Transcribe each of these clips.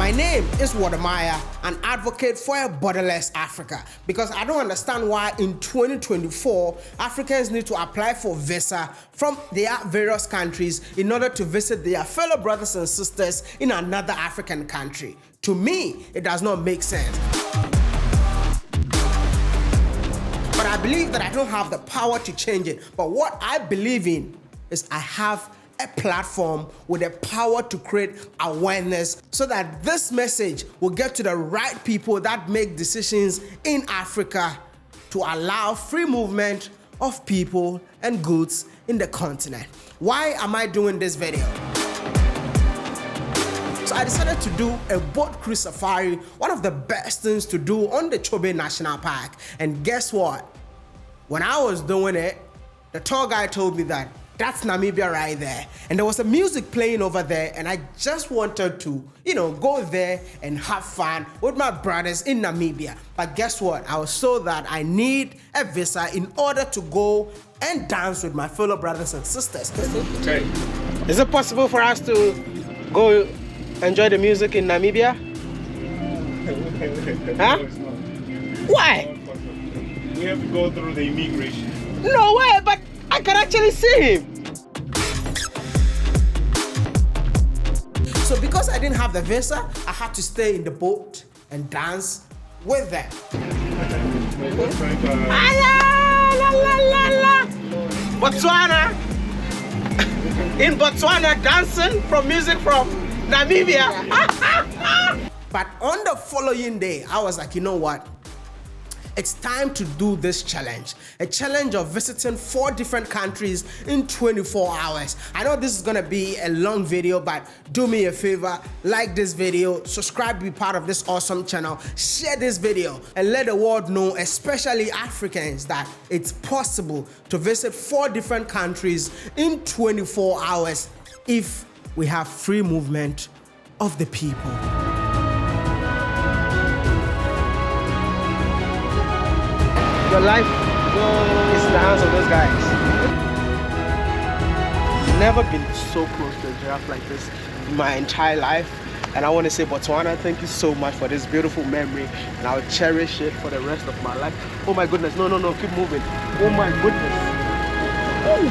My name is WODEMAYA, an advocate for a borderless Africa, because I don't understand why in 2024 Africans need to apply for visa from their various countries in order to visit their fellow brothers and sisters in another African country. To me, it does not make sense. But I believe that I don't have the power to change it. But what I believe in is I have a platform with the power to create awareness so that this message will get to the right people that make decisions in Africa to allow free movement of people and goods in the continent. Why am I doing this video? So I decided to do a boat cruise safari, one of the best things to do on the Chobe National Park. And guess what? When I was doing it, the tour guide told me that that's Namibia right there. And there was a music playing over there, and I just wanted to, go there and have fun with my brothers in Namibia. But guess what? I was told that I need a visa in order to go and dance with my fellow brothers and sisters. Okay. Is it possible for us to go enjoy the music in Namibia? Huh? Why? We have to go through the immigration. No way, but I can actually see him. So because I didn't have the visa, I had to stay in the boat and dance with them. Botswana! In Botswana, dancing from music from Namibia. But on the following day, I was like, you know what? It's time to do this challenge. A challenge of visiting 4 different countries in 24 hours. I know this is gonna be a long video, but do me a favor, like this video, subscribe to be part of this awesome channel, share this video, and let the world know, especially Africans, that it's possible to visit 4 different countries in 24 hours if we have free movement of the people. Your life is in the hands of those guys. Never been so close to a giraffe like this in my entire life. And I want to say, Botswana, thank you so much for this beautiful memory. And I'll cherish it for the rest of my life. Oh my goodness, no, keep moving. Oh my goodness. Ooh.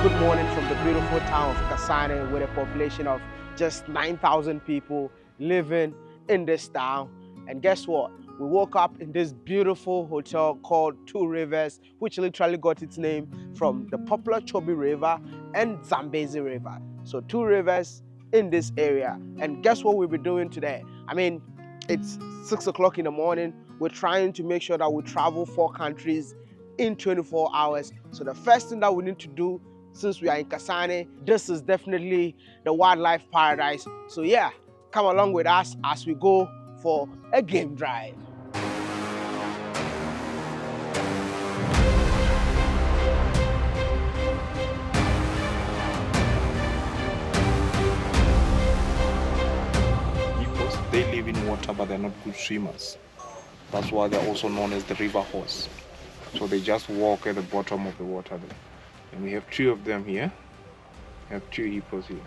Good morning from the beautiful town of Kasane with a population of just 9,000 people living in this town. And guess what? We woke up in this beautiful hotel called 2 Rivers, which literally got its name from the popular Chobe River and Zambezi River. So 2 rivers in this area. And guess what we'll be doing today? I mean, it's 6 o'clock in the morning. We're trying to make sure that we travel 4 countries in 24 hours. So the first thing that we need to do, since we are in Kasane, this is definitely the wildlife paradise. So yeah, come along with us as we go for a game drive. Hippos, they live in water, but they're not good swimmers. That's why they're also known as the river horse. So they just walk at the bottom of the water there. And we have 2 of them here. We have 2 hippos here.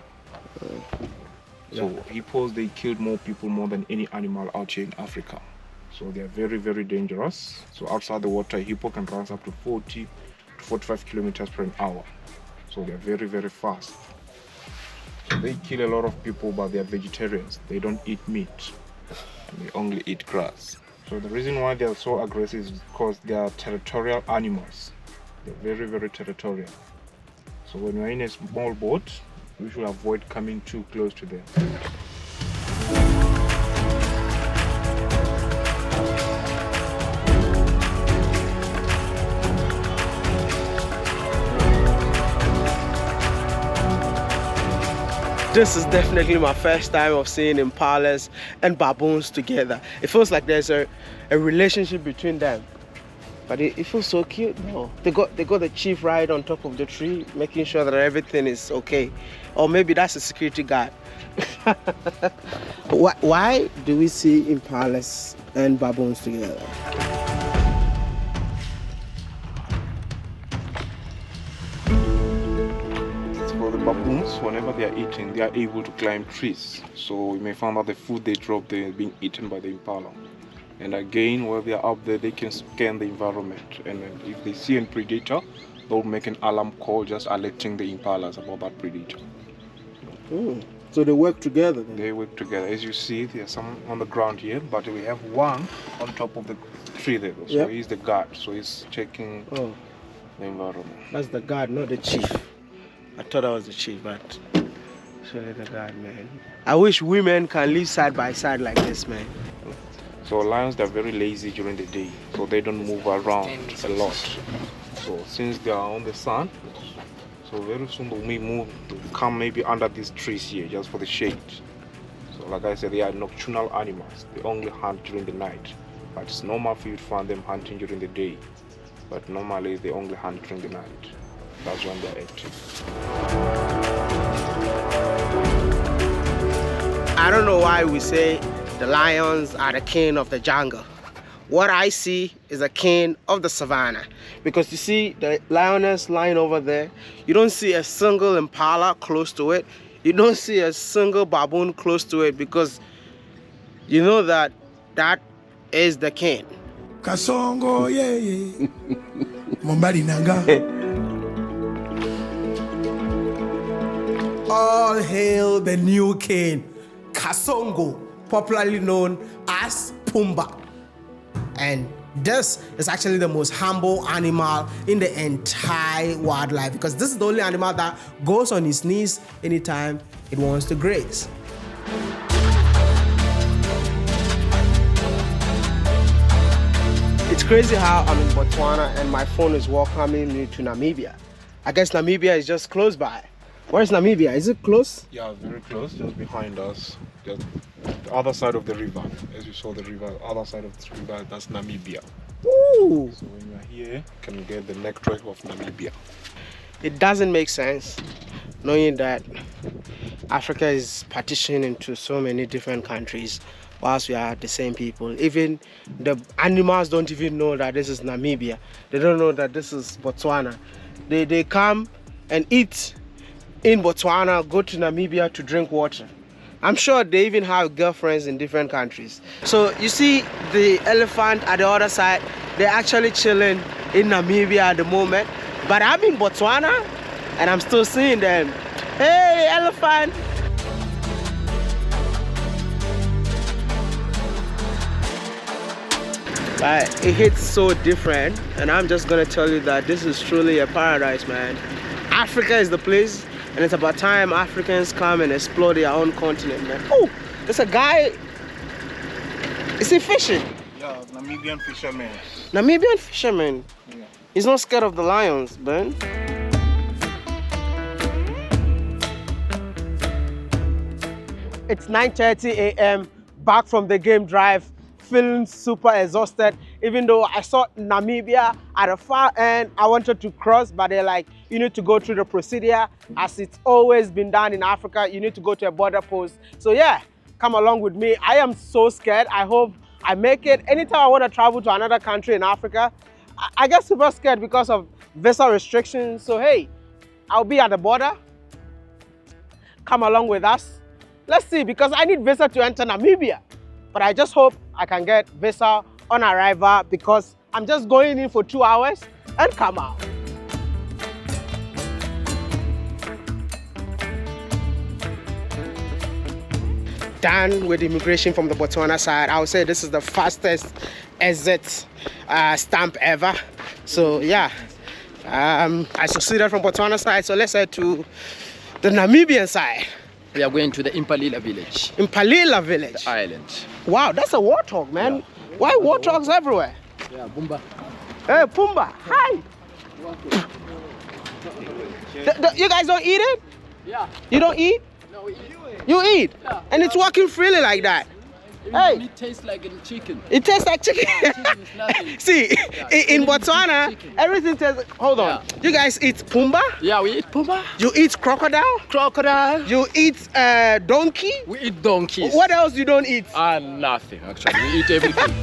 So hippos, they killed more people more than any animal out here in Africa. So they are very, very dangerous. So outside the water, a hippo can run up to 40 to 45 kilometers per hour. So they are very, very fast. So they kill a lot of people, but they are vegetarians. They don't eat meat, and they only eat grass. So the reason why they are so aggressive is because they are territorial animals. They're very, very territorial. So when you're in a small boat, we should avoid coming too close to them. This is definitely my first time of seeing impalas and baboons together. It feels like there's a relationship between them. But it feels so cute. No, they got the chief right on top of the tree, making sure that everything is okay. Or maybe that's a security guard. Why do we see impalas and baboons together? baboons, whenever they are eating, they are able to climb trees. So you may find that the food they drop there is being eaten by the impala. And again, while they are up there, they can scan the environment. And then if they see a predator, they'll make an alarm call, just alerting the impalas about that predator. So they work together then? They work together. As you see, there's some on the ground here, but we have one on top of the tree there. So he's the guard. So he's checking the environment. That's the guard, not the chief. I thought I was the chief, but it's really the guard, man. I wish women can live side by side like this, man. So lions, they're very lazy during the day, so they don't move around a lot. So since they are on the sun, so very soon they may move to come maybe under these trees here just for the shade. So like I said, they are nocturnal animals. They only hunt during the night. But it's normal for you to find them hunting during the day. But normally they only hunt during the night. That's when they're active. I don't know why we say the lions are the king of the jungle. What I see is a king of the savannah. Because you see the lioness lying over there, you don't see a single impala close to it. You don't see a single baboon close to it, because you know that that is the king. Kasongo, yeah. Mombari nanga. All hail the new king, Kasongo, popularly known as Pumbaa. And this is actually the most humble animal in the entire wildlife, because this is the only animal that goes on its knees anytime it wants to graze. It's crazy how I'm in Botswana and my phone is welcoming me to Namibia. I guess Namibia is just close by. Where's Namibia? Is it close? Yeah, very close, just behind us. Just the other side of the river. As you saw the river, other side of the river, that's Namibia. Ooh. So when you're here, you can get the network of Namibia. It doesn't make sense knowing that Africa is partitioned into so many different countries whilst we are the same people. Even the animals don't even know that this is Namibia. They don't know that this is Botswana. They come and eat in Botswana, go to Namibia to drink water. I'm sure they even have girlfriends in different countries. So you see the elephant at the other side, they're actually chilling in Namibia at the moment. But I'm in Botswana and I'm still seeing them. Hey, elephant! But it hits so different, and I'm just gonna tell you that this is truly a paradise, man. Africa is the place, and it's about time Africans come and explore their own continent, man. Oh, there's a guy. Is he fishing? Yeah, Namibian fishermen. Namibian fisherman. Yeah. He's not scared of the lions, man. It's 9:30 a.m. back from the game drive, feeling super exhausted. Even though I saw Namibia at the far end, I wanted to cross, but they're like, you need to go through the procedure, as it's always been done in Africa. You need to go to a border post. So yeah, come along with me. I am so scared. I hope I make it. Anytime I want to travel to another country in Africa, I get super scared because of visa restrictions. So hey, I'll be at the border. Come along with us. Let's see, because I need visa to enter Namibia. But I just hope I can get visa on arrival, because I'm just going in for 2 hours and come out. Done with immigration from the Botswana side. I would say this is the fastest exit stamp ever. So yeah, I succeeded from Botswana side. So let's head to the Namibian side. We are going to the Impalila village. Impalila village? The island. Wow, that's a warthog, man. Yeah. Why warthogs everywhere? Yeah, Pumbaa. Hey, Pumbaa, hi. You guys don't eat it? Yeah. You don't eat? No, we eat. You eat? Yeah. And it's walking freely like that? Hey. It tastes like a chicken. It tastes like chicken? Yeah, chicken is nothing. See, Yeah. in Botswana, everything tastes... Hold on. Yeah. You guys eat Pumbaa? Yeah, we eat Pumbaa. You eat crocodile? Crocodile. You eat donkey? We eat donkeys. What else you don't eat? Nothing, actually. We eat everything.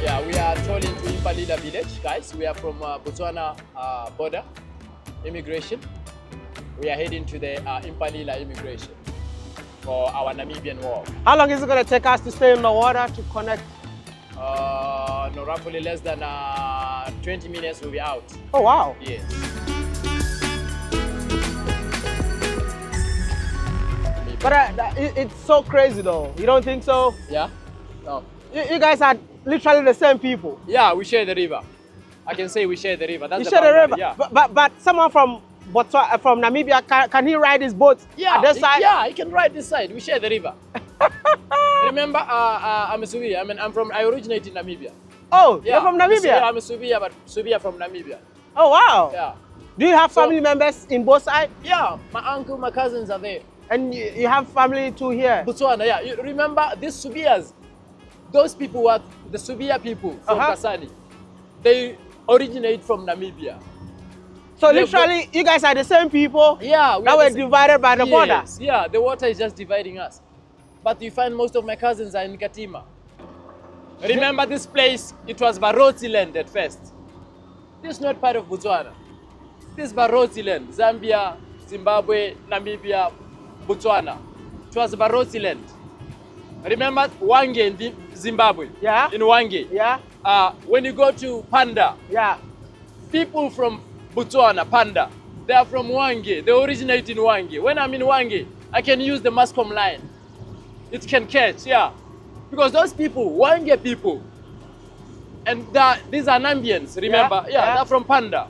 Yeah, we are tolling to Impalila village, guys. We are from Botswana border immigration. We are heading to the Impalila immigration for our Namibian walk. How long is it going to take us to stay in the water to connect? No, roughly less than 20 minutes we'll be out. Oh, wow. Yes. But it's so crazy though. You don't think so? Yeah? No. You guys are literally the same people. Yeah, we share the river. I can say we share the river. That's You the share the river. boundary, yeah. But someone from Botswana, from Namibia, can he ride his boat Yeah, at this side? yeah, he can ride this side. We share the river. Remember, I'm a Subi. I originate in Namibia. Oh, Yeah, you're from Namibia? Yeah, I'm a Subia, but Subia from Namibia. Oh, wow. Yeah. Do you have family members in both sides? Yeah, my uncle, my cousins are there. And you have family too here? Botswana, yeah. You remember these Subias? Those people were the Subia people from Kasani. They originate from Namibia. So literally, you guys are the same people? Yeah. That were divided by the border? Yes, yeah. The water is just dividing us. But you find most of my cousins are in Katima. Remember this place? It was Baroti land at first. This is not part of Botswana. This is Baroti land. Zambia, Zimbabwe, Namibia, Botswana. It was Baroti land. Remember Wange in Zimbabwe? Yeah. In Wange. Yeah. When you go to Panda, Yeah. people from Botswana, Panda, they are from Wange. They originate in Wange. When I'm in Wange, I can use the Mascom line. It can catch, yeah. Because those people, Wange people, and these are Nambians, remember? Yeah, they're from Panda.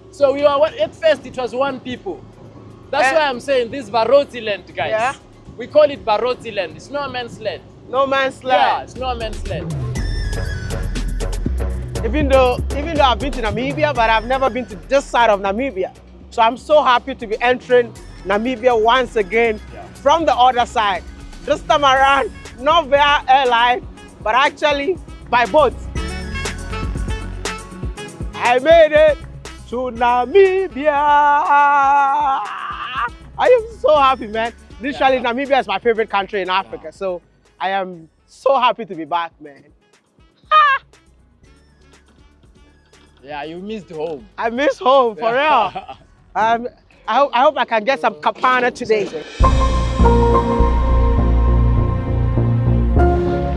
So we were, at first it was one people. That's why I'm saying this Baroti land, guys. Yeah. We call it Baroti land. It's no man's land. No man's Yeah, land. it's no man's land. Even though I've been to Namibia, but I've never been to this side of Namibia. So I'm so happy to be entering Namibia once again from the other side. This time around, not via airline, but actually by boat. I made it to Namibia. I am so happy, man. Literally, Namibia is my favorite country in Africa. So I am so happy to be back, man. Yeah, you missed home. I miss home, for real. I hope I can get some kapana today.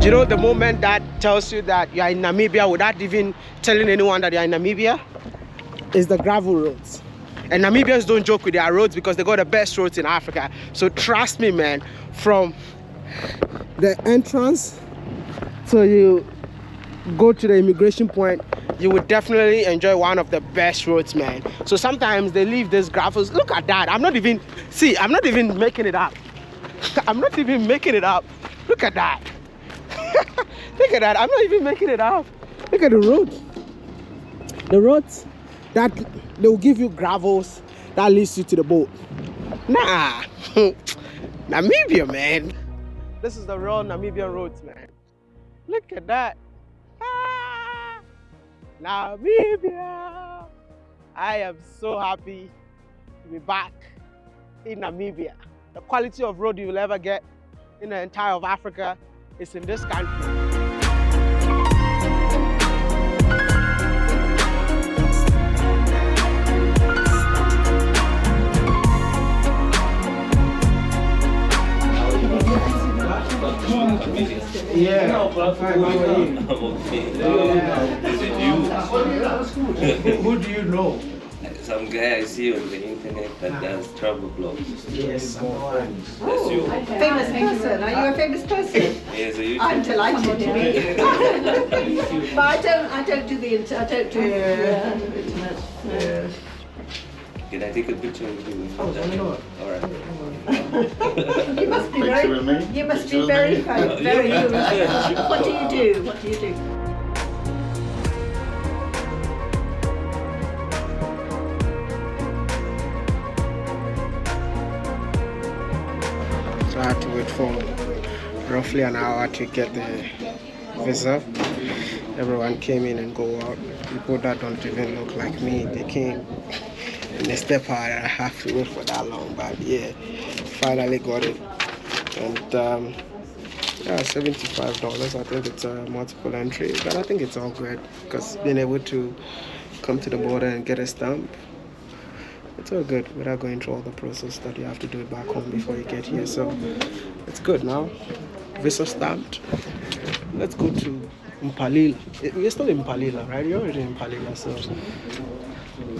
Do you know the moment that tells you that you are in Namibia without even telling anyone that you are in Namibia? Is the gravel roads. And Namibians don't joke with their roads because they got the best roads in Africa. So trust me, man, from the entrance till you go to the immigration point, you would definitely enjoy one of the best roads, man. So sometimes they leave these gravels. Look at that. I'm not even making it up. I'm not even making it up. Look at that. Look at that. I'm not even making it up. Look at the road. The roads that they will give you gravels that leads you to the boat. Nah. Namibia, man. This is the real Namibian roads, man. Look at that. Ah, Namibia. I am so happy to be back in Namibia. The quality of road you will ever get in the entire of Africa is in this country. Yeah, I'm fine. How are you? Is it you? Who do you know? Some guy I see on the internet that does travel blogs. Yes, That's you. Famous person. Are you a famous person? Yes, are you? I'm delighted to meet you. But I don't do the internet. Yes. Can I take a picture with you? Sure. All right. You must be very. You must be very good. What do you do? What do you do? So I had to wait for roughly an hour to get the visa. Everyone came in and go out. People that don't even look like me, they came and they step out. I have to wait for that long, but yeah, finally got it. And $75. I think it's a multiple entry, but I think it's all good because being able to come to the border and get a stamp, it's all good without going through all the process that you have to do it back home before you get here. So it's good now. Visa stamped. Let's go to Mpalila. We're still in Mpalila, right? You're already in Mpalila, so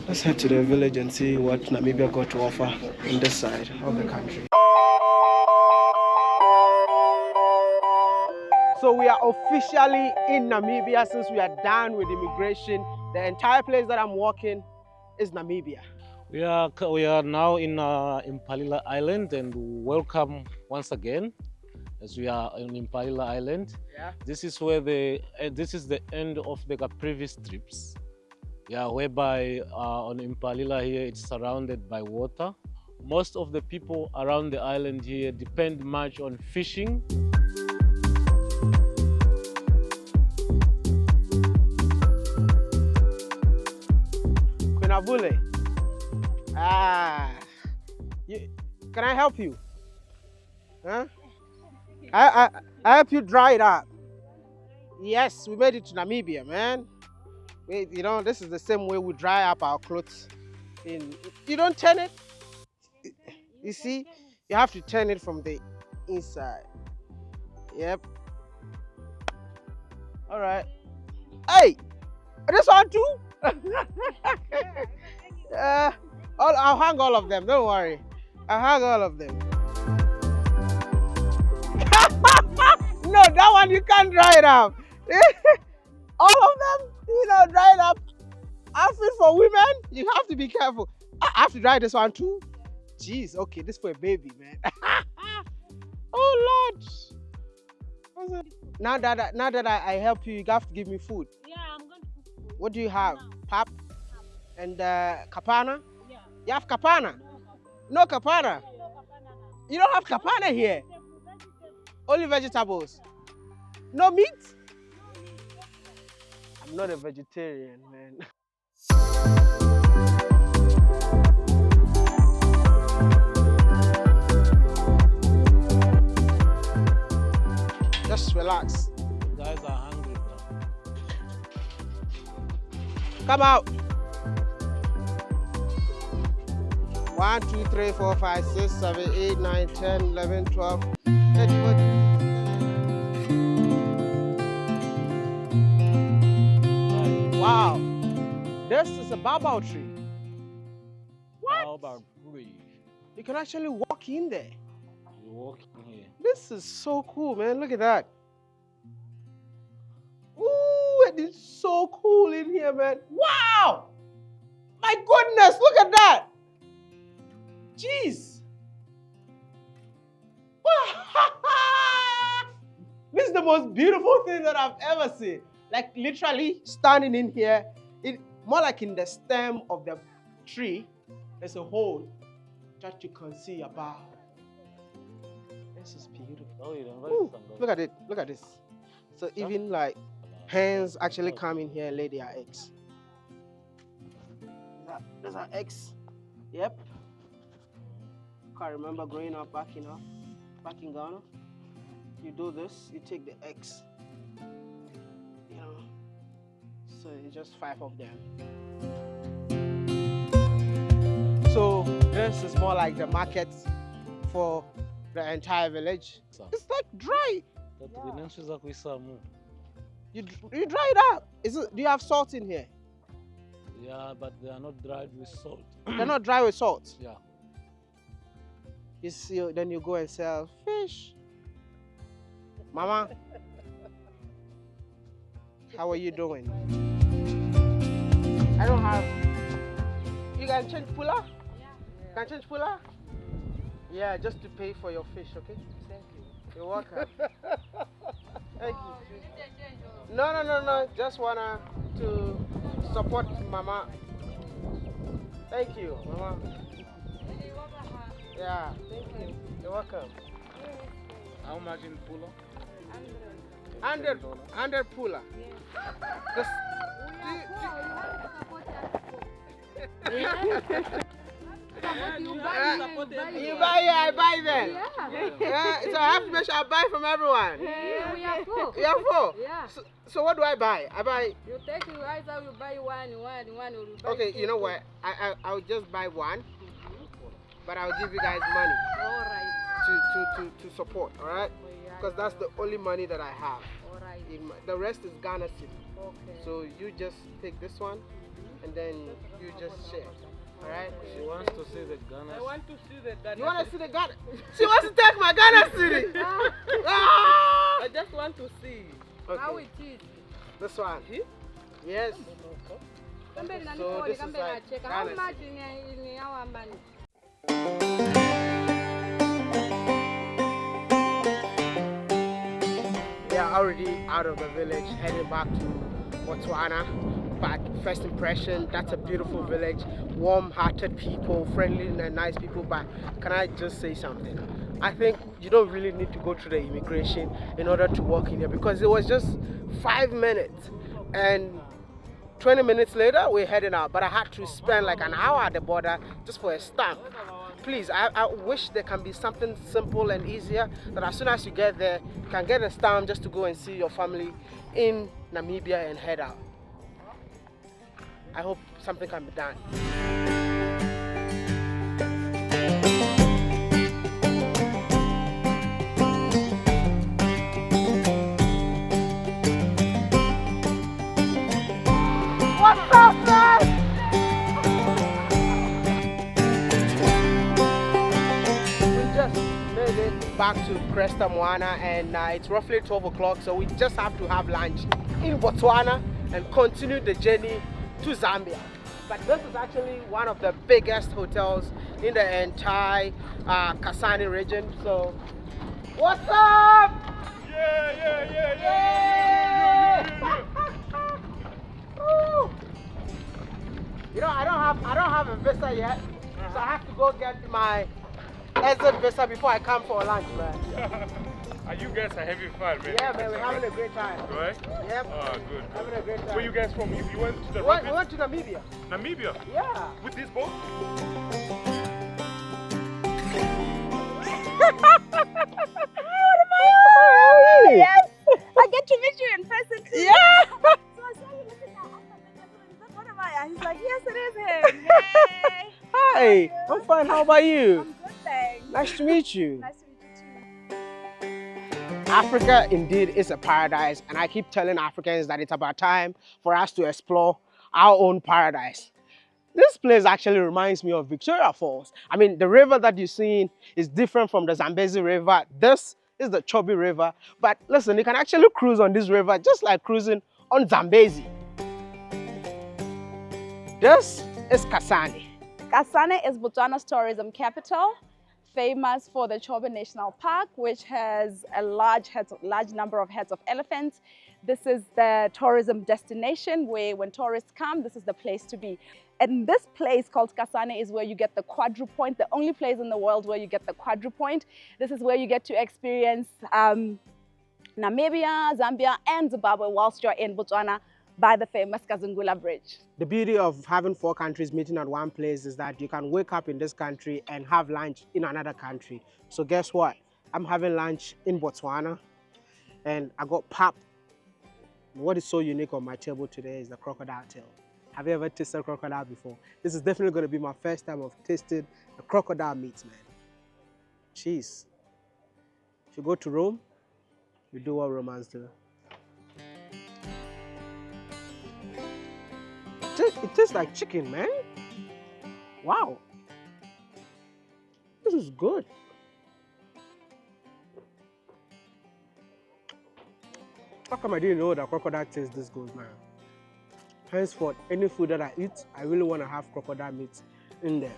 let's head to the village and see what Namibia got to offer on this side of the country. So we are officially in Namibia since we are done with immigration. The entire place that I'm walking is Namibia. We are now in Impalila Island, and welcome once again as we are on Impalila Island. Yeah. This is where this is the end of the previous trips. Yeah, whereby on Impalila here it's surrounded by water. Most of the people around the island here depend much on fishing. Quinavule. Can I help you? Huh? I help you dry it up. Yes, we made it to Namibia, man. You know, this is the same way we dry up our clothes. You don't turn it. You see, you have to turn it from the inside. Yep. All right. Hey, this one too? I'll hang all of them, don't worry. I'll hang all of them. No, that one you can't dry it up. All of them, you know, dry it up. Outfit for women, you have to be careful. I have to dry this one too. Jeez, okay, this for a baby, man. Oh Lord. Now that I help you, you have to give me food. Yeah, I'm going to cook food. What do you have? Now. Pap and kapana? Yeah. You have kapana? No kapana. You don't have kapana here. Only vegetables. No meat? I'm not a vegetarian, man. Just relax. You guys are hungry now. Come out. 1, 2, 3, 4, 5, 6, 7, 8, 9, 10, 11, 12, 13. Wow. This is a baobab tree. What? Baobab tree. You can actually walk in there. You walk in here. This is so cool, man. Look at that. Ooh, it is so cool in here, man. Wow! My goodness, look at that. Jeez. This is the most beautiful thing that I've ever seen. Like literally standing in here, more like in the stem of the tree, there's a hole that you can see above. This is beautiful. Ooh, look at it. Look at this. So even like hens actually come in here and lay their eggs. Those are eggs. Yep. I remember growing up back in Ghana. You do this, you take the eggs. You know. So it's just 5 of them. So this is more like the market for the entire village. It's like dry. You dry it up. Do you have salt in here? Yeah, but they are not dried with salt. They're not dry with salt? Yeah. You see, then you go and sell fish. Mama, how are you doing? I don't have. You can change pula? Yeah. Can change pula? Yeah, just to pay for your fish, okay? Thank you. You're welcome. Thank you. No. Just wanna to support Mama. Thank you, Mama. Yeah, thank you. You're welcome. How much in pula? 100 pula. You buy, You buy here, I buy there. Yeah. So I have to make sure I buy from everyone. Yeah, we are full. You are full? Yeah. So what do I buy? I buy. You take you either you buy one, or you buy Okay, two, you know two. what? I'll just buy one, but I'll give you guys money All right. to support. All right? Yeah, Because that's the only money that I have. all right. The rest is Ghana city. Okay. So you just take this one, and then you just share. All right? She wants to see the Ghana. I want to see the Ghana. You want to see the Ghana? She wants to take my Ghana city. Ah! I just want to see. How Okay, it is? this one. Yes. So this is like How Ghana much city. in our money? We are already out of the village, heading back to Botswana. But first impression, that's a beautiful village, warm-hearted people, friendly and nice people. But can I just say something? I think you don't really need to go through the immigration in order to walk in here, because it was just 5 minutes, and 20 minutes later we're heading out. But I had to spend like an hour at the border just for a stamp. Please, I wish there can be something simple and easier, that as soon as you get there, you can get a stamp just to go and see your family in Namibia and head out. I hope something can be done. What's up, man? We just made it back to Cresta Moana, and it's roughly 12 o'clock, so we just have to have lunch in Botswana and continue the journey to Zambia. But this is actually one of the biggest hotels in the entire Kasane region. So, what's up? Woo! You know, I don't have a visa yet, so I have to go get my exit visa before I come for lunch, man. You guys are having fun, man. Yeah, man, we're having a great time. Right? Yep. Oh, good. Having a great time. Where you guys from? You went to the We rapids? went to Namibia. Namibia? Yeah. With this boat? Yes, I get to meet you in person too. Yeah. So I saw you looking at is that WODEMAYA? He's like, yes, it is him. Hey. Hi, I'm fine. How about you? I'm good, thanks. Nice to meet you. Nice to meet you too. Africa indeed is a paradise, and I keep telling Africans that it's about time for us to explore our own paradise. This place actually reminds me of Victoria Falls. I mean, the river that you're seeing is different from the Zambezi River. This is the Chobe River. But listen, you can actually cruise on this river just like cruising on Zambezi. This is Kasane. Kasane is Botswana's tourism capital, famous for the Chobe National Park, which has a large number of heads of elephants. This is the tourism destination where when tourists come, this is the place to be. And this place called Kasane is where you get the quadrupoint, the only place in the world where you get the quadrupoint. This is where you get to experience Namibia, Zambia, and Zimbabwe whilst you're in Botswana by the famous Kazungula Bridge. The beauty of having 4 countries meeting at one place is that you can wake up in this country and have lunch in another country. So guess what? I'm having lunch in Botswana, and I got pap. What is so unique on my table today is the crocodile tail. Have you ever tasted crocodile before? This is definitely going to be my first time of tasting the crocodile meat, man. Jeez. If you go to Rome, you do what Romans do. It tastes like chicken, man. Wow. This is good. How come I didn't know that crocodile tastes this good, man? Henceforth, any food that I eat, I really want to have crocodile meat in there.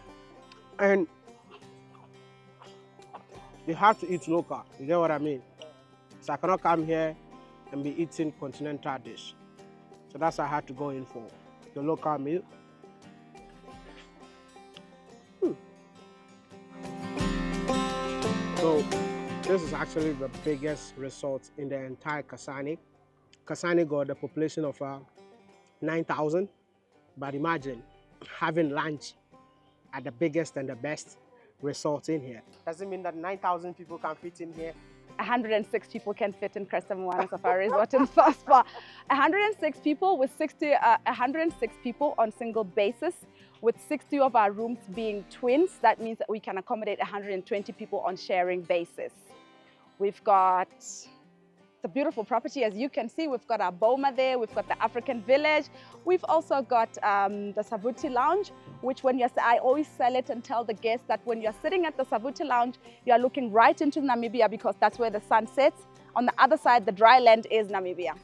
And you have to eat local, you get what I mean? So I cannot come here and be eating continental dish. So that's what I had to go in for, the local meal. So this is actually the biggest resort in the entire Kasane. Kasane got a population of 9,000, but imagine having lunch are the biggest and the best resort in here. Does it mean that 9,000 people can fit in here? 106 people can fit in Cresta Moana Safari Resort in Spa. 106 people with 106 people on single basis, with 60 of our rooms being twins. That means that we can accommodate 120 people on sharing basis. We've got the beautiful property, as you can see. We've got our boma there, we've got the African village. We've also got the Savuti Lounge, which I always sell it and tell the guests that when you're sitting at the Savuti Lounge, you're looking right into Namibia because that's where the sun sets. On the other side, the dry land is Namibia.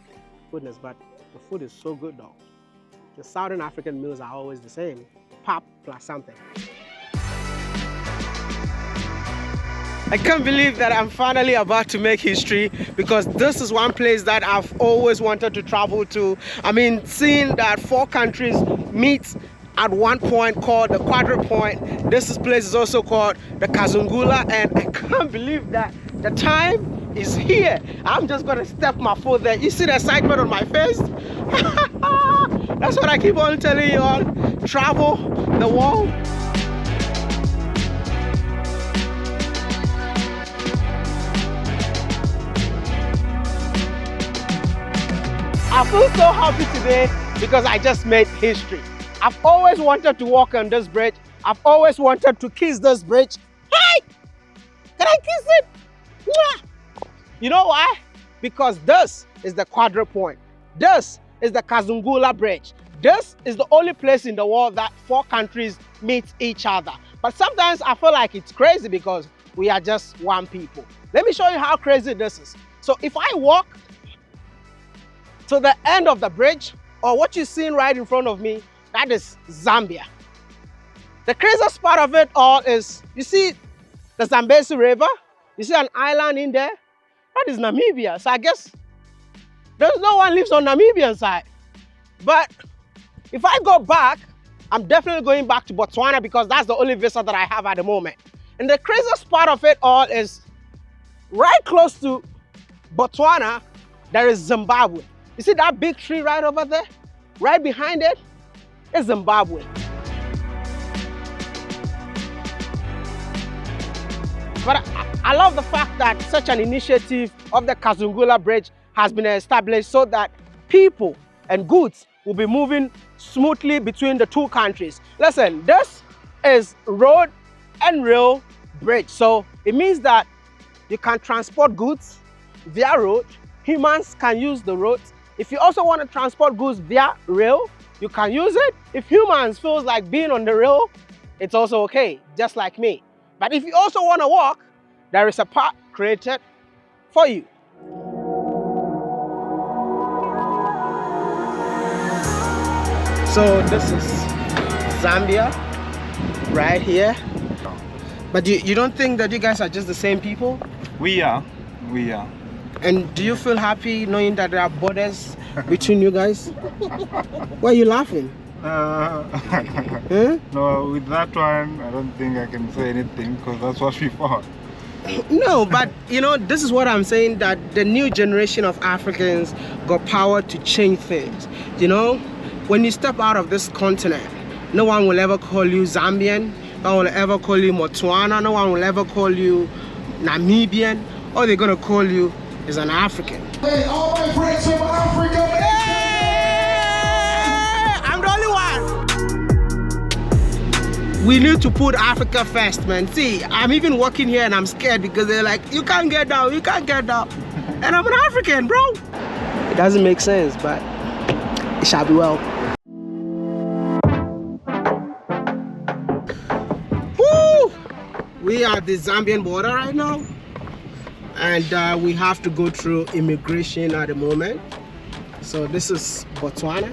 Goodness, but the food is so good though. The Southern African meals are always the same. Pap plus something. I can't believe that I'm finally about to make history, because this is one place that I've always wanted to travel to. I mean, seeing that 4 countries meet at one point called the Quadra Point. This place is also called the Kazungula, and I can't believe that the time is here. I'm just gonna step my foot there. You see the excitement on my face? That's what I keep on telling you all. Travel the world. I feel so happy today because I just made history. I've always wanted to walk on this bridge. I've always wanted to kiss this bridge. Hey! Can I kiss it? Mwah! You know why? Because this is the Quadra Point. This is the Kazungula Bridge. This is the only place in the world that 4 countries meet each other. But sometimes I feel like it's crazy because we are just one people. Let me show you how crazy this is. So if I walk to the end of the bridge, or what you're seeing right in front of me, that is Zambia. The craziest part of it all is, you see the Zambezi River? You see an island in there? That is Namibia. So I guess there's no one lives on Namibian side. But if I go back, I'm definitely going back to Botswana because that's the only visa that I have at the moment. And the craziest part of it all is right close to Botswana, there is Zimbabwe. You see that big tree right over there? Right behind it is Zimbabwe. But I love the fact that such an initiative of the Kazungula Bridge has been established so that people and goods will be moving smoothly between the 2 countries. Listen, this is road and rail bridge. So it means that you can transport goods via road. Humans can use the roads. If you also want to transport goods via rail, you can use it. If humans feels like being on the rail, it's also okay, just like me. But if you also want to walk, there is a path created for you. So this is Zambia right here. But you don't think that you guys are just the same people? We are. And do you feel happy knowing that there are borders between you guys? Why are you laughing? Huh? No, with that one, I don't think I can say anything because that's what we fought. No, but you know, this is what I'm saying, that the new generation of Africans got power to change things. You know, when you step out of this continent, no one will ever call you Zambian, no one will ever call you Botswana, no one will ever call you Namibian. All they're gonna call you is an African. Hey, all my friends from Africa, man. Hey, I'm the only one. We need to put Africa first, man. See, I'm even walking here and I'm scared because they're like, you can't get down, you can't get down. And I'm an African, bro. It doesn't make sense, but it shall be well. Woo! We are at the Zambian border right now. And we have to go through immigration at the moment. So this is Botswana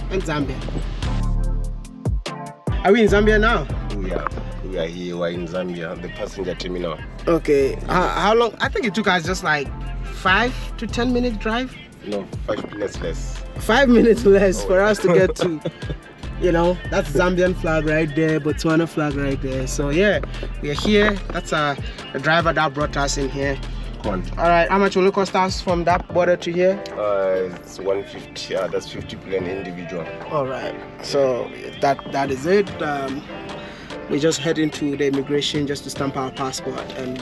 and Zambia. Are we in Zambia now? We are here, we're in Zambia, the passenger terminal. Okay, how long? I think it took us just like 5 to 10 minute drive. No, 5 minutes less. 5 minutes less for us to get to, you know, that's Zambian flag right there, Botswana flag right there. So yeah, we are here. That's the driver that brought us in here. All right, how much will it cost us from that border to here? It's 150. That's 50 per individual. All right, so that is it. We're just heading to the immigration just to stamp our passport, and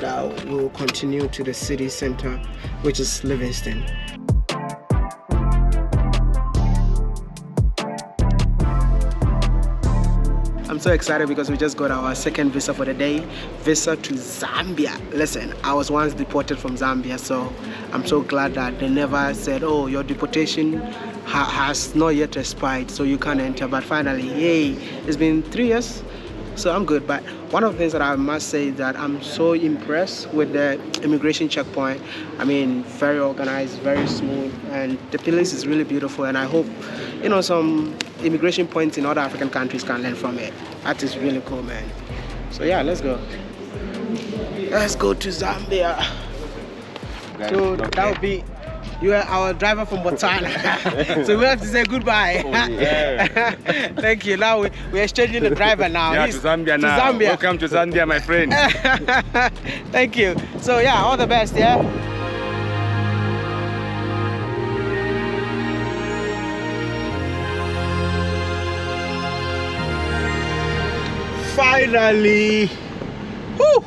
we'll continue to the city center, which is Livingston. I'm so excited because we just got our second visa for the day, visa to Zambia. Listen, I was once deported from Zambia, so I'm so glad that they never said, oh, your deportation has not yet expired, so you can't enter. But finally, yay, it's been 3 years, so I'm good. But one of the things that I must say is that I'm so impressed with the immigration checkpoint. I mean, very organized, very smooth, and the place is really beautiful, and I hope, you know, some immigration points in other African countries can learn from it. That is really cool, man. So yeah, let's go. Let's go to Zambia. So that would be, you are our driver from Botswana. So we have to say goodbye. Oh, yeah. Thank you. Now we're exchanging the driver now. Yeah, to Zambia now. To Zambia. Welcome to Zambia, my friend. Thank you. So yeah, all the best, yeah? Finally! Woo!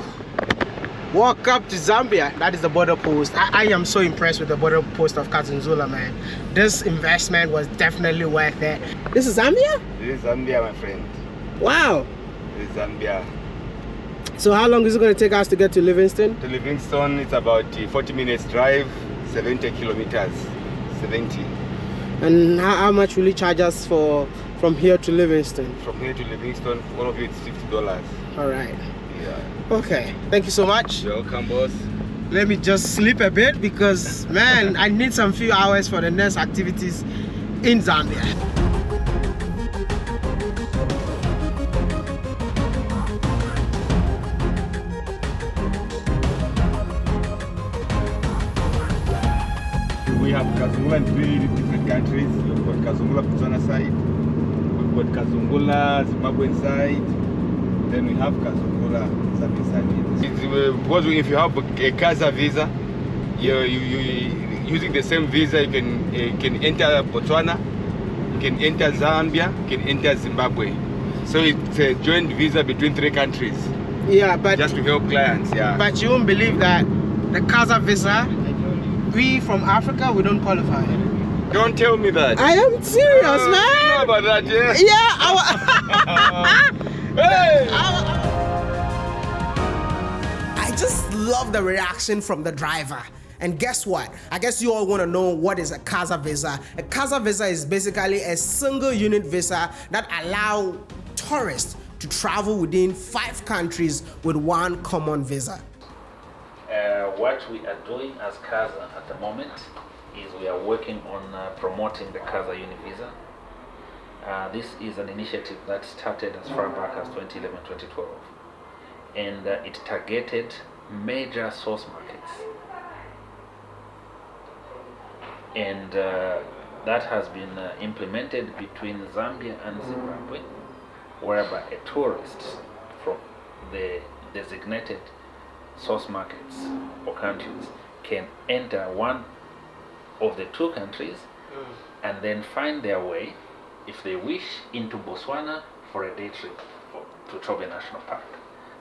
Walk up to Zambia. That is the border post. I am so impressed with the border post of Kazunzula, man. This investment was definitely worth it. This is Zambia? This is Zambia, my friend. Wow! This is Zambia. So how long is it going to take us to get to Livingston? To Livingston, it's about 40 minutes drive, 70 kilometers. 70. And how much will you charge us from here to Livingston? From here to Livingston, one of it is $50. All right. Yeah. Okay. Thank you so much. You're welcome, boss. Let me just sleep a bit because, man, I need some few hours for the next activities in Zambia. We have Kazungula in 3 different countries. We've got Kazungula Botswana side, we've got Kazungula Zimbabwean side, then we have Kazungula Zambia side. Because if you have a Kaza visa, you using the same visa, you can enter Botswana, you can enter Zambia, you can enter Zimbabwe. So it's a joint visa between 3 countries. Yeah, but just to help clients, yeah. But you won't believe that the Kaza visa, we from Africa, we don't qualify. Don't tell me that. I am serious, man. You know about that, yeah? Yeah. Hey! I just love the reaction from the driver. And guess what? I guess you all want to know what is a Kaza visa. A Kaza visa is basically a single unit visa that allows tourists to travel within 5 countries with one common visa. What we are doing as Kaza at the moment is we are working on promoting the Kaza Uni Visa. This is an initiative that started as far back as 2011-2012, and it targeted major source markets, and that has been implemented between Zambia and Zimbabwe, whereby a tourist from the designated source markets or countries can enter one of the 2 countries and then find their way, if they wish, into Botswana for a day trip to Chobe National Park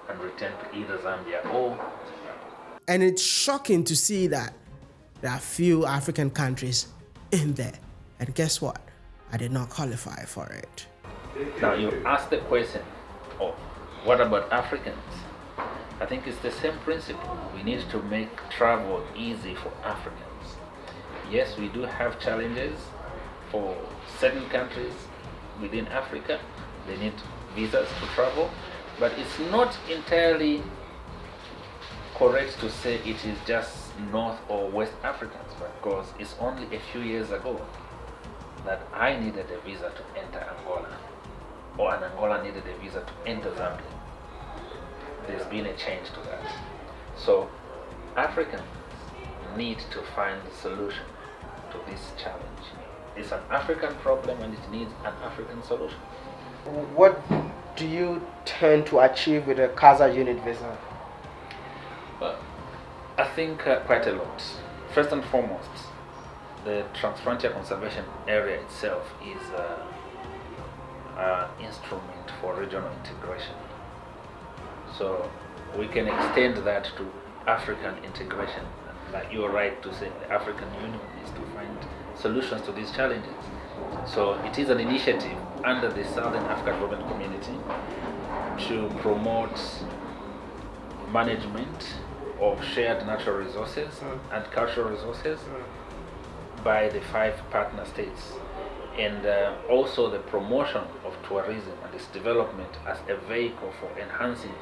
and return to either Zambia or Zimbabwe. And it's shocking to see that there are few African countries in there. And guess what? I did not qualify for it. Now you ask the question, oh, what about Africans? I think it's the same principle. We need to make travel easy for Africans. Yes, we do have challenges for certain countries within Africa. They need visas to travel, but it's not entirely correct to say it is just North or West Africans, because it's only a few years ago that I needed a visa to enter Angola, or an Angola needed a visa to enter Zambia. There's been a change to that. So Africans need to find a solution to this challenge. It's an African problem and it needs an African solution. What do you tend to achieve with a Kaza unit visa? Well, I think quite a lot. First and foremost, the Transfrontier Conservation Area itself is an instrument for regional integration. So we can extend that to African integration. Like you're right to say, the African Union is to find solutions to these challenges. So it is an initiative under the Southern African Development Community to promote management of shared natural resources and cultural resources by the 5 partner states, and also the promotion of tourism and its development as a vehicle for enhancing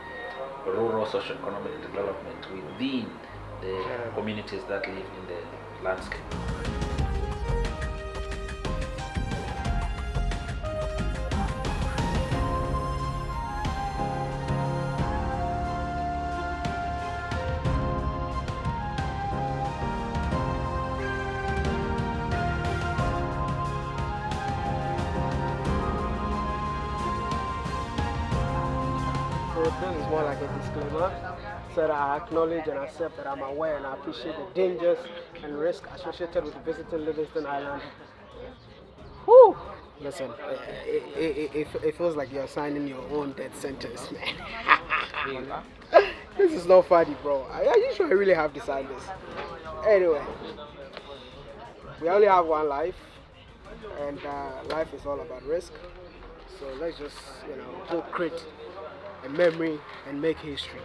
rural socio-economic development within the communities that live in the landscape. So this is more like a disclaimer, so that I acknowledge and accept that I'm aware and I appreciate the dangers and risks associated with visiting Livingston Island. Whew! Listen, it feels like you're signing your own death sentence, man. This is not funny, bro. Are you sure I really have to sign this? Anyway, we only have one life, and life is all about risk. So let's just, go create a memory and make history.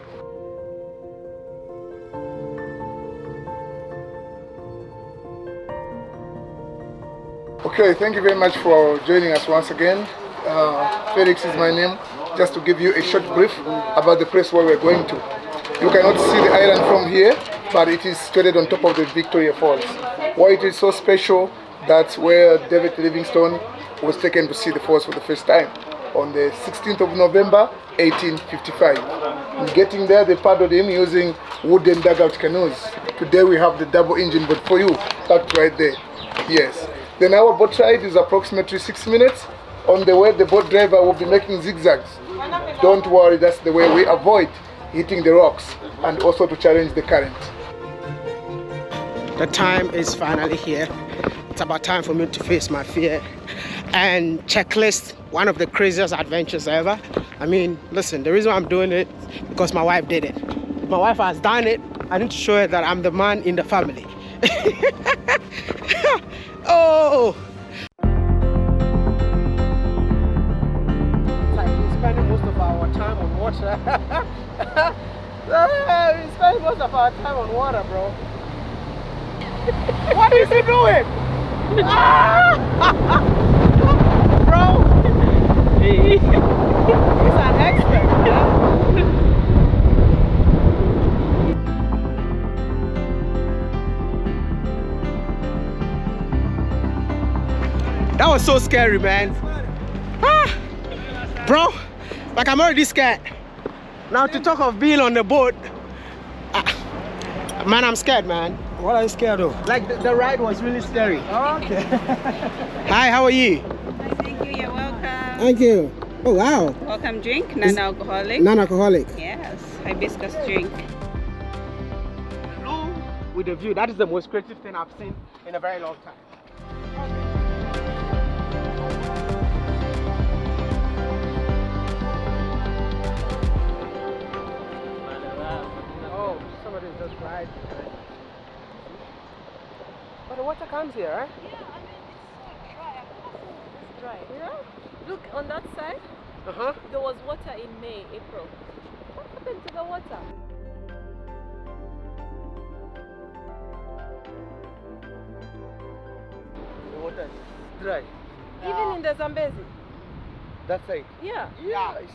Okay, thank you very much for joining us once again. Felix is my name. Just to give you a short brief about the place where we're going to. You cannot see the island from here, but it is situated on top of the Victoria Falls. Why it is so special, that's where David Livingstone was taken to see the falls for the first time on the 16th of November, 1855. In getting there, they paddled him using wooden dugout canoes. Today we have the double engine boat for you, parked right there. Yes. Then our boat ride is approximately 6 minutes. On the way, the boat driver will be making zigzags. Don't worry, that's the way we avoid hitting the rocks and also to challenge the current. The time is finally here. It's about time for me to face my fear and checklist one of the craziest adventures ever. I mean, listen, the reason I'm doing it is because my wife did it. If my wife has done it, I need to show her that I'm the man in the family. Oh! It's like we're spending most of our time on water. We're spending most of our time on water, bro. What is he doing? Bro! He's an expert, man. That was so scary, man. Bro, like I'm already scared. Now to talk of being on the boat, man, I'm scared, man. What are you scared of? Like the ride was really scary. Oh, okay. Hi, how are you? Thank you, you're welcome. Thank you. Oh, wow. Welcome drink, non-alcoholic. Non-alcoholic. Yes, hibiscus drink. With the view, that is the most creative thing I've seen in a very long time. Oh, somebody just right. But the water comes here, right? Yeah, I mean, it's so dry. It's dry. Yeah? Look, on that side, there was water in May, April. what happened to the water? The water is dry. Even in the Zambezi? That side? Yeah. Yeah, it's,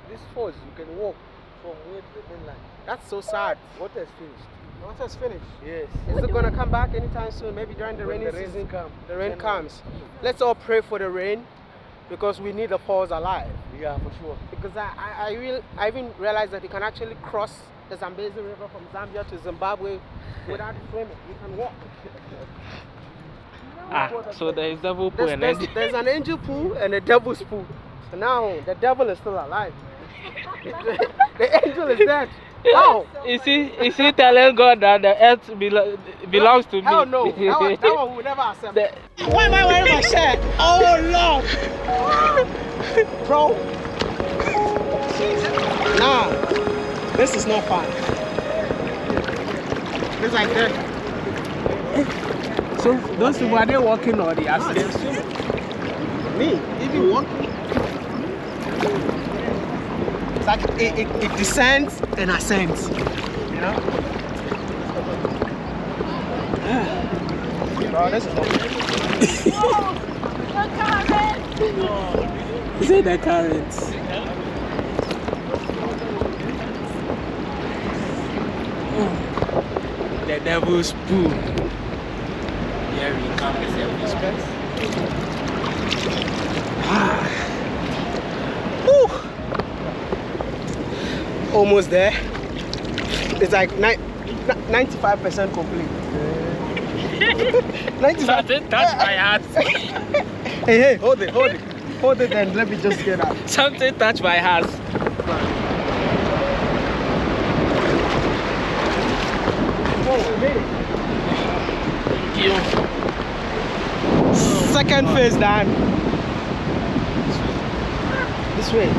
this falls, you can walk from here to the mainland. That's so sad. Water is finished. The water is finished? Yes. Is it going to come back anytime soon? Maybe during the rainy season? The rain comes. Let's all pray for the rain because we need the falls alive. Yeah, for sure. Because I even realized that you can actually cross the Zambezi River from Zambia to Zimbabwe without swimming. You can walk. So there is devil pool and angel. There's an angel pool and a devil's pool. So now the devil is still alive. The angel is dead. How? Is he telling God that the earth belongs to me? Hell no. That one will never accept. Why am I wearing my shirt? Oh Lord. Bro. Nah, this is not fun. It's like that. So those people, are they walking or they are swimming? Me, even walking. It's like it descends and ascends, you know? Bro, this is not Is it the currents? The devil's pool. Here we come with the respect. Almost there. It's like 95% complete. 95%. Something touched my heart. Hey, hold it and let me just get out. Something touched my heart. Thank you. Second phase done. This way.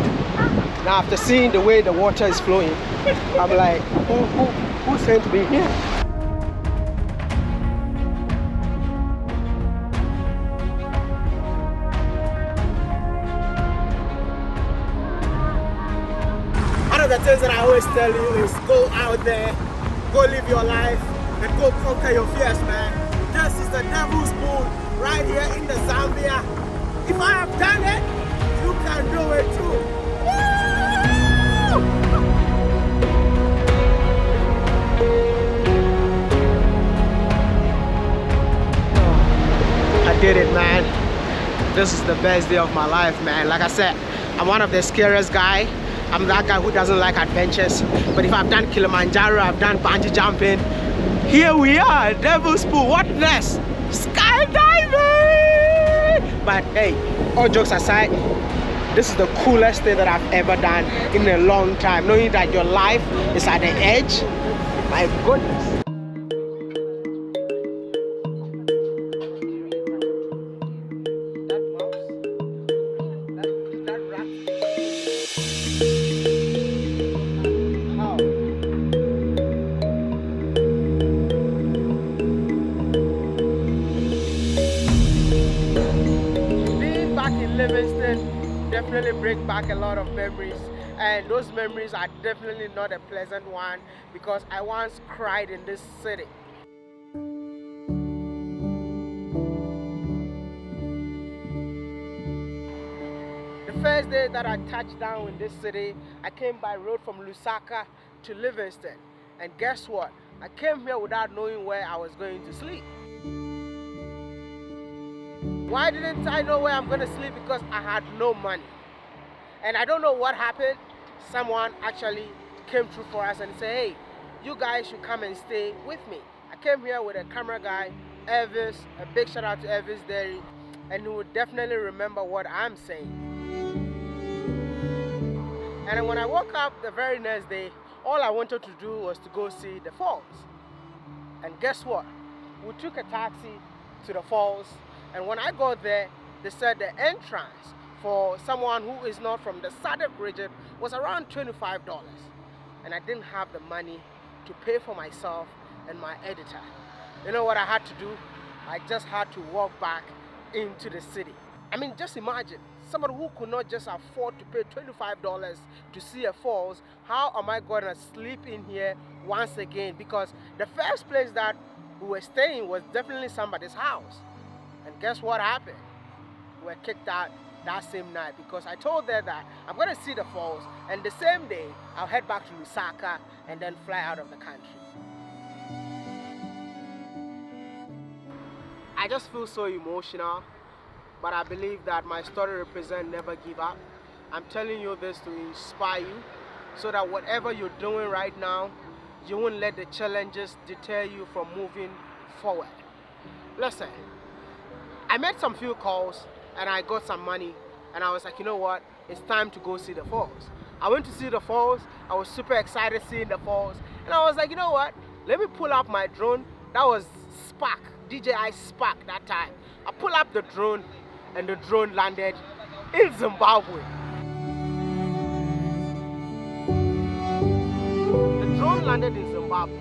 Now after seeing the way the water is flowing, I'm like, who's going to be here? One of the things that I always tell you is go out there, go live your life, and go conquer your fears, man. This is the devil's pool right here in the Zambia. If I have done it, you can do it too. I did it, man. This is the best day of my life, man. Like I said, I'm one of the scariest guy. I'm that guy who doesn't like adventures. But if I've done Kilimanjaro, I've done bungee jumping. Here we are, Devil's Pool. What next? Skydiving! But hey, all jokes aside, this is the coolest thing that I've ever done in a long time. Knowing that your life is at the edge. My goodness. Definitely bring back a lot of memories, and those memories are definitely not a pleasant one because I once cried in this city. The first day that I touched down in this city, I came by road from Lusaka to Livingston, and guess what? I came here without knowing where I was going to sleep. Why didn't I know where I'm going to sleep? Because I had no money. And I don't know what happened. Someone actually came through for us and said, hey, you guys should come and stay with me. I came here with a camera guy, Elvis. A big shout out to Elvis Derry. And he would definitely remember what I'm saying. And when I woke up the very next day, all I wanted to do was to go see the falls. And guess what? We took a taxi to the falls. And when I got there, they said the entrance for someone who is not from the SADC region was around $25. And I didn't have the money to pay for myself and my editor. You know what I had to do? I just had to walk back into the city. I mean, just imagine, somebody who could not just afford to pay $25 to see a falls, how am I going to sleep in here once again? Because the first place that we were staying was definitely somebody's house. And guess what happened? We were kicked out that same night because I told them that I'm going to see the falls, and the same day I'll head back to Lusaka and then fly out of the country. I just feel so emotional, but I believe that my story represents never give up. I'm telling you this to inspire you so that whatever you're doing right now, you won't let the challenges deter you from moving forward. Listen, I made some few calls and I got some money, and I was like, you know what, it's time to go see the falls. I went to see the falls. I was super excited seeing the falls, and I was like, you know what, let me pull up my drone. That was Spark, DJI Spark that time. I pull up the drone and the drone landed in Zimbabwe. landed in Zimbabwe.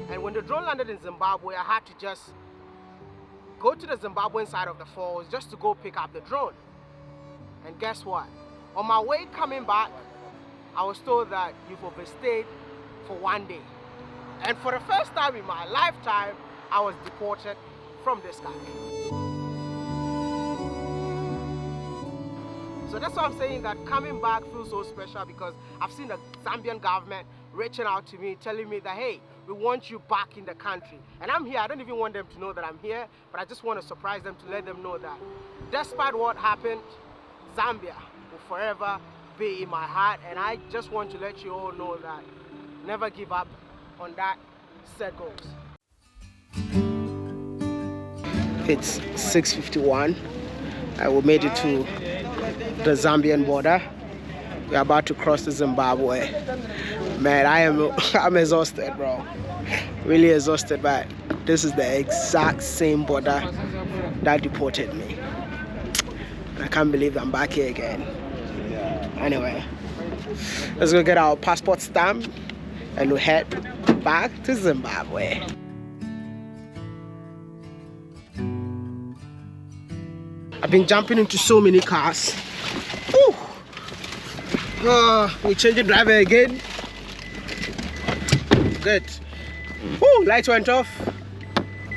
And when the drone landed in Zimbabwe, I had to just go to the Zimbabwean side of the falls just to go pick up the drone. And guess what? On my way coming back, I was told that you've overstayed for 1 day. And for the first time in my lifetime, I was deported from this country. So that's why I'm saying that coming back feels so special, because I've seen the Zambian government reaching out to me, telling me that, hey, we want you back in the country. And I'm here. I don't even want them to know that I'm here, but I just want to surprise them to let them know that despite what happened, Zambia will forever be in my heart. And I just want to let you all know that never give up on that set goals. It's 6:51. We made it to the Zambian border. We're about to cross to Zimbabwe. Man, I'm exhausted, bro. Really exhausted, but this is the exact same border that deported me. I can't believe I'm back here again. Anyway, let's go get our passport stamp and we'll head back to Zimbabwe. I've been jumping into so many cars. Woo. We're changing driver again. Good. Woo, lights went off.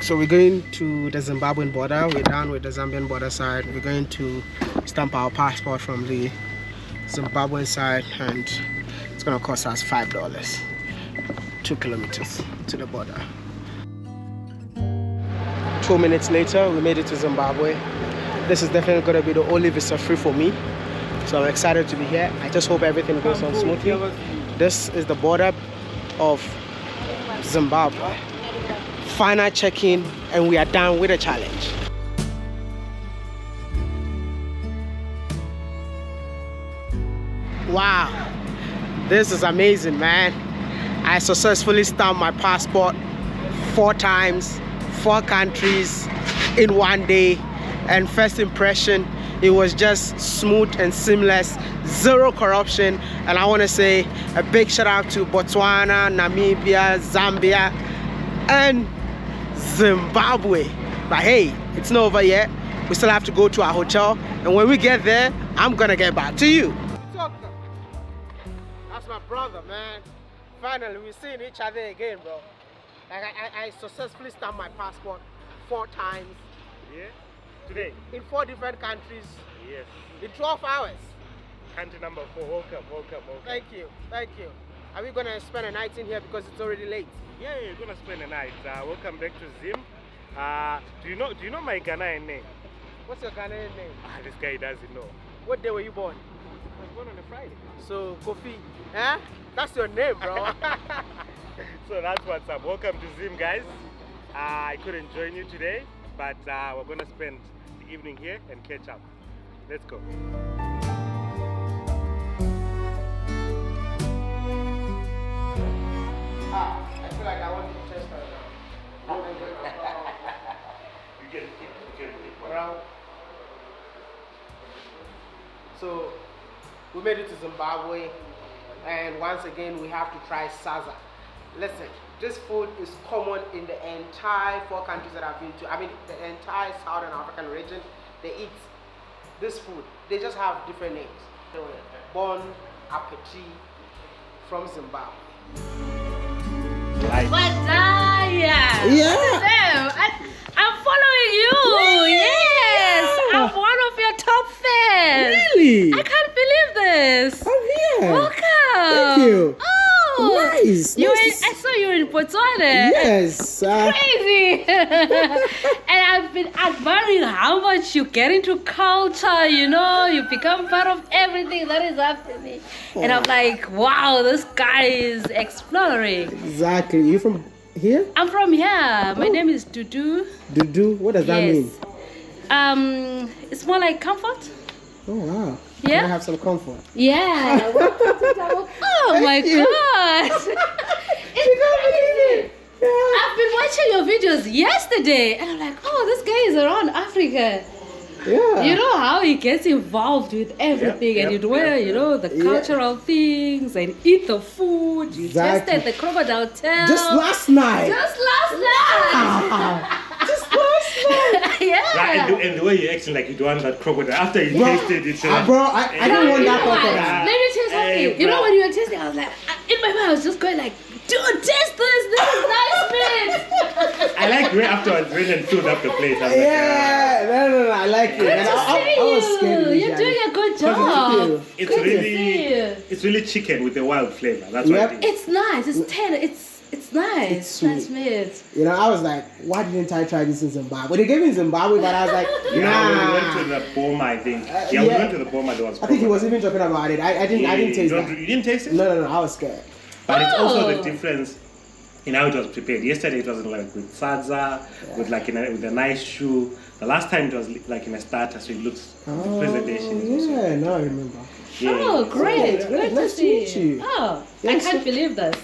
So we're going to the Zimbabwean border. We're done with the Zambian border side. We're going to stamp our passport from the Zimbabwean side, and it's gonna cost us $5. 2 kilometers to the border. 2 minutes later, we made it to Zimbabwe. This is definitely gonna be the only visa free for me. So I'm excited to be here. I just hope everything goes on smoothly. This is the border of Zimbabwe. Final check-in, and we are done with the challenge. Wow, this is amazing, man. I successfully stamped my passport 4 times, 4 countries in 1 day, and first impression, it was just smooth and seamless, zero corruption. And I want to say a big shout out to Botswana, Namibia, Zambia, and Zimbabwe. But hey, it's not over yet. We still have to go to our hotel, and when we get there, I'm gonna get back to you. That's my brother, man. Finally, we're seeing each other again, bro. Like I successfully stamped my passport 4 times. Yeah. Today? In 4 different countries. Yes. In 12 hours. Country number 4. Welcome. Thank you. Are we gonna spend a night in here because it's already late? Yeah, you're gonna spend a night. Welcome back to Zim. Do you know my Ghanaian name? What's your Ghanaian name? This guy doesn't know. What day were you born? I was born on a Friday. So Kofi, eh? That's your name, bro. So that's what's up. Welcome to Zim, guys. I couldn't join you today, but we're gonna spend the evening here and catch up. Let's go. I feel like I want to test her now. You get it. Well, so we made it to Zimbabwe, and once again we have to try Saza. Listen, this food is common in the entire 4 countries that I've been to. I mean, the entire Southern African region, they eat this food. They just have different names. Bon appetit from Zimbabwe. Wadaya! Yeah. I'm following you! Yes! I'm one of your top fans! Really? I can't believe this! I'm here! Welcome! Thank you! Oh! Nice! I saw you in Botswana! Yes! Crazy! And I've been admiring how much you get into culture, you know, you become part of everything that is happening. And I'm like, wow, this guy is exploring. Exactly. You from here? I'm from here. My name is Dudu. Dudu? What does that mean? It's more like comfort. Oh wow. Yeah? Can I have some comfort? Yeah. Oh my gosh. It's crazy. I've been watching your videos yesterday and I'm like, oh, this guy is around Africa. Yeah. You know how he gets involved with everything, and you wear, you know, the cultural things and eat the food. You tasted the crocodile tail. Just last night. Just last night. Just last night. Yeah. Right, and the way you're acting like you don't want that crocodile after you tasted it. Bro, I don't want that crocodile. Let me tell you something. Hey, you know, when you were tasting, I was like, in my mind, I was just going like, dude, taste this. This is nice, man. I like the way afterwards when and filled up the place. I was No, I like it. Good And to I see was scared. you. You're doing a good job. It's Good to really, see you. it's really chicken with a wild flavor. That's what it is. It's nice. It's tender. It's nice. It's sweet. Nice meat. You know, I was like, why didn't I try this in Zimbabwe? They gave me Zimbabwe, but I was like, nah. Yeah, we went to the Boma, I think. We went to the Boma. There was I think he was even talking about it. I didn't taste that. You didn't taste it? No, I was scared. But it's also the difference in how it was prepared. Yesterday it was like with sadza, with like with a nice shoe. The last time it was like in a starter, so it looks the presentation. Is also, No, I remember. Yeah. Oh, great. Yeah, Good nice to see to meet you. Oh, Yes. I can't believe this.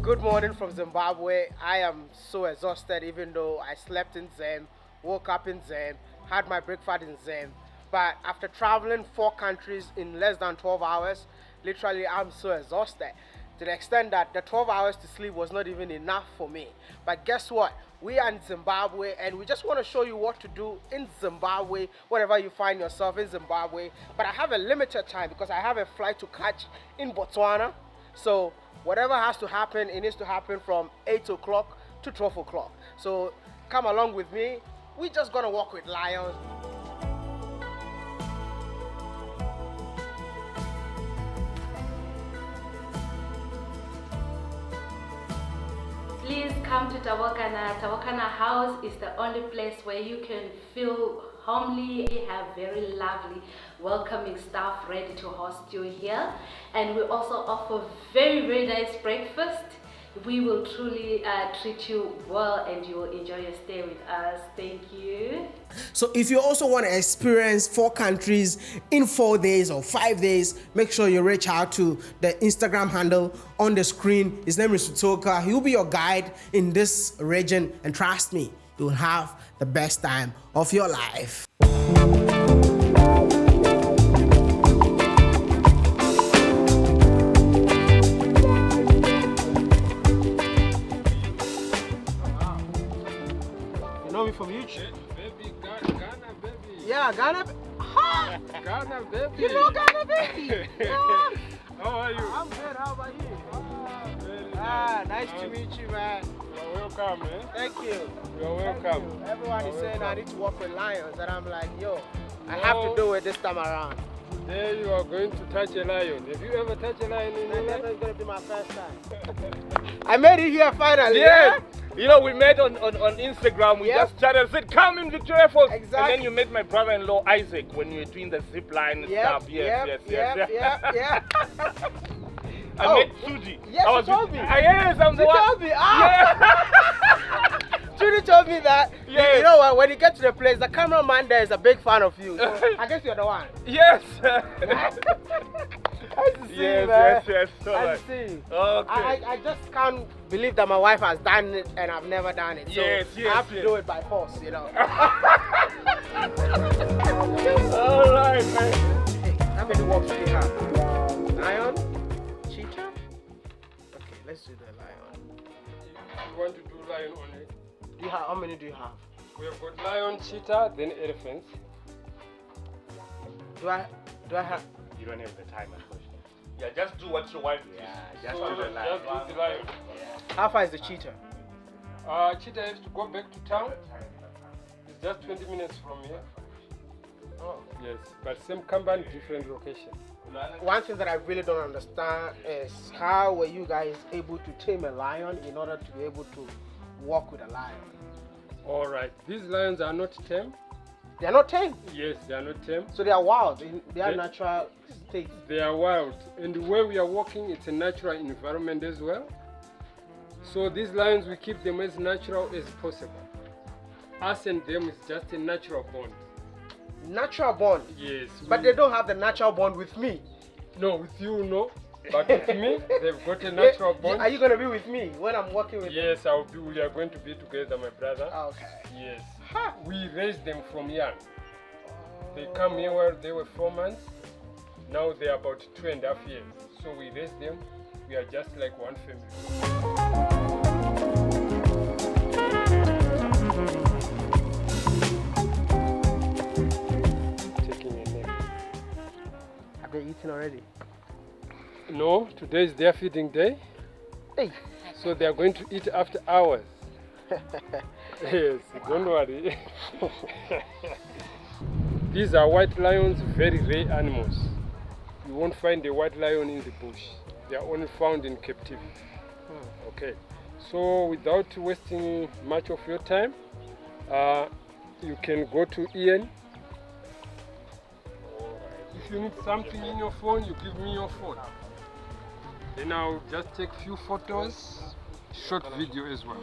Good morning from Zimbabwe. I am so exhausted, even though I slept in Zim, woke up in Zim, had my breakfast in Zim. But after traveling 4 countries in less than 12 hours, literally I'm so exhausted, to the extent that the 12 hours to sleep was not even enough for me. But guess what? We are in Zimbabwe, and we just want to show you what to do in Zimbabwe, wherever you find yourself in Zimbabwe. But I have a limited time because I have a flight to catch in Botswana. So whatever has to happen, it needs to happen from 8 o'clock to 12 o'clock. So come along with me. We're just gonna walk with lions. Please come to Tawakana. Tawakana House is the only place where you can feel homely. We have very lovely, welcoming staff ready to host you here. And we also offer very, very nice breakfast. We will truly treat you well, and you will enjoy your stay with us. Thank you. So if you also want to experience 4 countries in 4 days or 5 days, make sure you reach out to the Instagram handle on the screen. His name is Sutoka. He'll be your guide in this region, and trust me, you'll have the best time of your life. From YouTube. Baby, Ghana baby. Yeah, Ghana. Ha! Ghana baby. You know Ghana baby. Yeah. How are you? I'm good. How about you? Very nice to meet you, man. You're welcome, man. Thank you. You're welcome. You. Everyone is saying I need to work with lions, and I'm like, yo, I have to do it this time around. Today you are going to touch a lion. Have you ever touched a lion in your life? It's going to be my first time. I made it here finally. Yeah. You know, we met on Instagram. We just chatted and said, come in Victoria Falls. Exactly. And then you met my brother-in-law, Isaac, when you were doing the zip line and stuff. Yes. I met Suji. Yes, you told me. Yes, I'm the one. You told me. Judy told me that. Yes. You know what? When you get to the place, the cameraman there is a big fan of you. So I guess you're the one. Yes. Nice to see you, man. Yes. Nice to see you. Okay. I just can't believe that my wife has done it and I've never done it. So Yes. I have to do it by force, you know. All right, man. Hey, how many walks do you have? Lion? Cheetah? Okay, let's do the lion. You want to do lion only? How many do you have? We have got lion, cheetah, then elephants. Do I have? You don't have the time, unfortunately. Yeah, just do what you want. Yeah, just So do the lion. just do the lion. How far is the cheetah? Cheetah has to go back to town. It's just 20 minutes from here. Oh. Yes, but same company, different location. One thing that I really don't understand is how were you guys able to tame a lion in order to be able to walk with a lion? All right, these lions are not tame. They are not tame? Yes, they are not tame. So they are wild in their natural state? They are wild. And where we are walking, it's a natural environment as well. So these lions, we keep them as natural as possible. Us and them is just a natural bond. Natural bond? Yes. But they don't have the natural bond with me. No, with you, no. But with me, they've got a natural bond. Are you going to be with me when I'm working with them? Yes, we are going to be together, my brother. Okay. Yes. We raised them from young. They come here where they were 4 months. Now they're about 2.5 years. So we raised them. We are just like one family. Taking a nap. Have they eaten already? No, today is their feeding day. Hey. So they are going to eat after hours. Yes, don't worry. These are white lions, very rare animals. You won't find a white lion in the bush. They are only found in captivity. Okay, so without wasting much of your time, you can go to Ian. If you need something in your phone, you give me your phone. Then I'll just take a few photos, short video as well.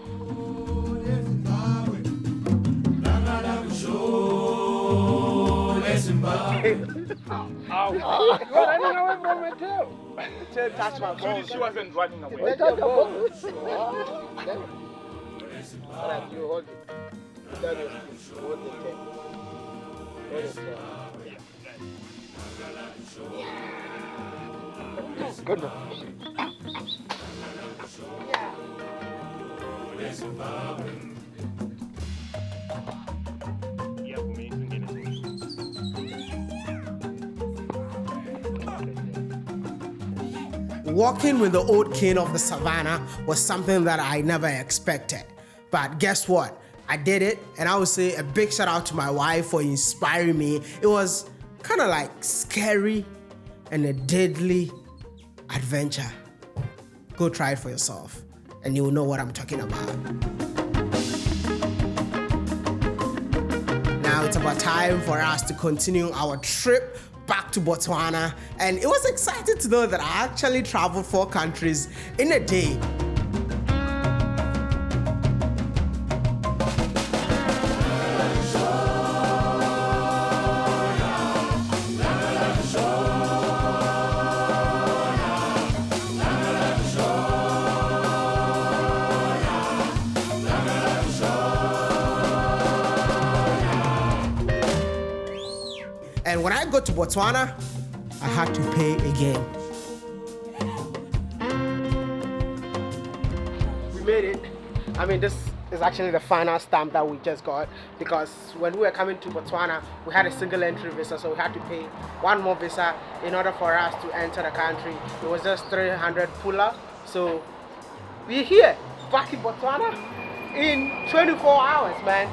Ow. You are running away from my tail. Tail touch my bone. She wasn't running away. Touch your bone. Alright, you hold it. That is hold the tail. Hold the tail. Good enough. Walking with the old king of the savannah was something that I never expected. But guess what? I did it, and I would say a big shout out to my wife for inspiring me. It was kind of like scary and a deadly adventure. Go try it for yourself, and you will know what I'm talking about. Now it's about time for us to continue our trip back to Botswana, and it was exciting to know that I actually traveled 4 countries in a day. And when I got to Botswana, I had to pay again. We made it. I mean, this is actually the final stamp that we just got, because when we were coming to Botswana, we had a single entry visa, so we had to pay one more visa in order for us to enter the country. It was just 300 pula. So we're here, back in Botswana in 24 hours, man.